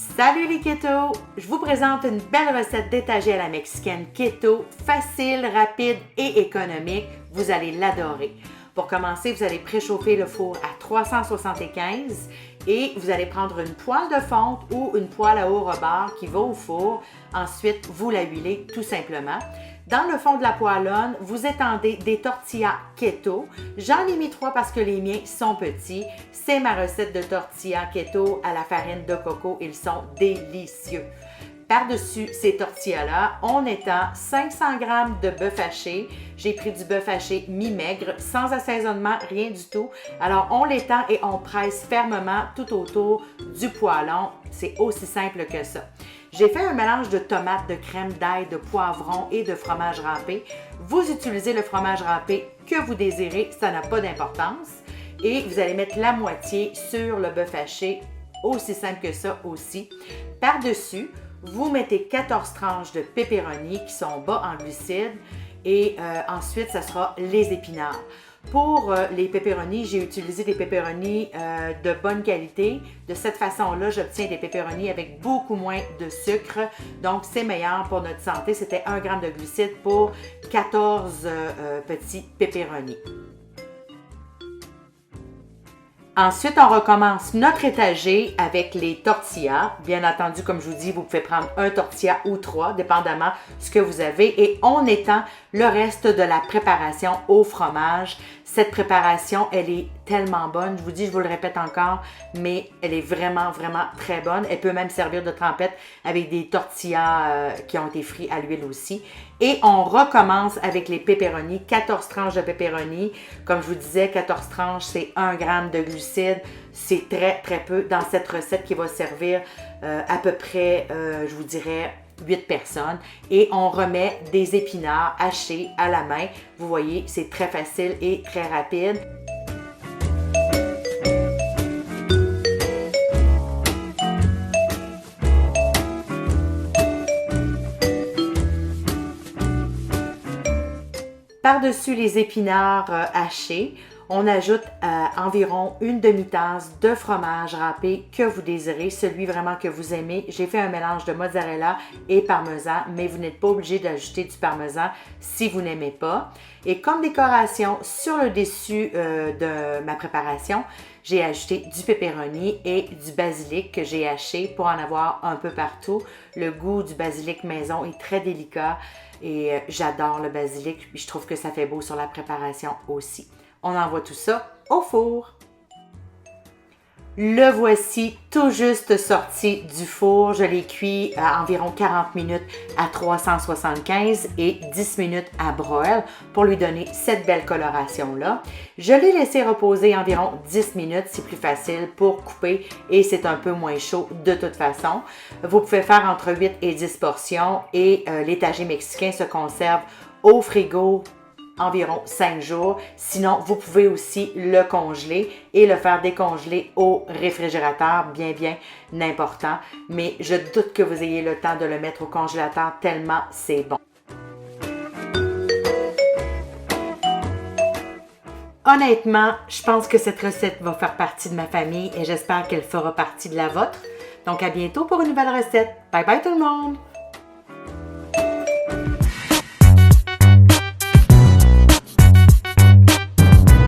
Salut les keto! Je vous présente une belle recette d'étagée à la mexicaine keto, facile, rapide et économique. Vous allez l'adorer. Pour commencer, vous allez préchauffer le four à 375 et vous allez prendre une poêle de fonte ou une poêle à eau rebord qui va au four. Ensuite, vous la huilez tout simplement. Dans le fond de la poêlonne, vous étendez des tortillas keto. J'en ai mis 3 parce que les miens sont petits. C'est ma recette de tortillas keto à la farine de coco. Ils sont délicieux. Par-dessus ces tortillas-là, on étend 500 g de bœuf haché. J'ai pris du bœuf haché mi-maigre, sans assaisonnement, rien du tout. Alors, on l'étend et on presse fermement tout autour du poêlon. C'est aussi simple que ça. J'ai fait un mélange de tomates, de crème d'ail, de poivron et de fromage râpé. Vous utilisez le fromage râpé que vous désirez, ça n'a pas d'importance. Et vous allez mettre la moitié sur le bœuf haché, aussi simple que ça aussi. Par-dessus, vous mettez 14 tranches de pepperoni qui sont bas en glucides et ensuite, ça sera les épinards. Pour les pepperonis, j'ai utilisé des pepperonis de bonne qualité. De cette façon-là, j'obtiens des pepperonis avec beaucoup moins de sucre. Donc, c'est meilleur pour notre santé. C'était 1 g de glucides pour 14 petits pepperonis. Ensuite, on recommence notre étagée avec les tortillas. Bien entendu, comme je vous dis, vous pouvez prendre un tortilla ou 3, dépendamment de ce que vous avez. Et on étend le reste de la préparation au fromage. Cette préparation, elle est tellement bonne. Je vous dis, je vous le répète encore, mais elle est vraiment, vraiment très bonne. Elle peut même servir de trempette avec des tortillas qui ont été frites à l'huile aussi. Et on recommence avec les pepperonis, 14 tranches de pepperonis. Comme je vous disais, 14 tranches, c'est 1 g de glucides. C'est très, très peu dans cette recette qui va servir à peu près, je vous dirais, 8 personnes. Et on remet des épinards hachés à la main. Vous voyez, c'est très facile et très rapide. Par-dessus les épinards hachés, on ajoute environ une demi-tasse de fromage râpé que vous désirez, celui vraiment que vous aimez. J'ai fait un mélange de mozzarella et parmesan, mais vous n'êtes pas obligé d'ajouter du parmesan si vous n'aimez pas. Et comme décoration, sur le dessus de ma préparation, j'ai ajouté du pepperoni et du basilic que j'ai haché pour en avoir un peu partout. Le goût du basilic maison est très délicat et j'adore le basilic. Je trouve que ça fait beau sur la préparation aussi. On envoie tout ça au four. Le voici tout juste sorti du four. Je l'ai cuit à environ 40 minutes à 375 et 10 minutes à broil pour lui donner cette belle coloration-là. Je l'ai laissé reposer environ 10 minutes. C'est plus facile pour couper et c'est un peu moins chaud de toute façon. Vous pouvez faire entre 8 et 10 portions et l'étagé mexicain se conserve au frigo environ 5 jours. Sinon, vous pouvez aussi le congeler et le faire décongeler au réfrigérateur, bien important. Mais je doute que vous ayez le temps de le mettre au congélateur tellement c'est bon. Honnêtement, je pense que cette recette va faire partie de ma famille et j'espère qu'elle fera partie de la vôtre. Donc, à bientôt pour une nouvelle recette. Bye bye tout le monde!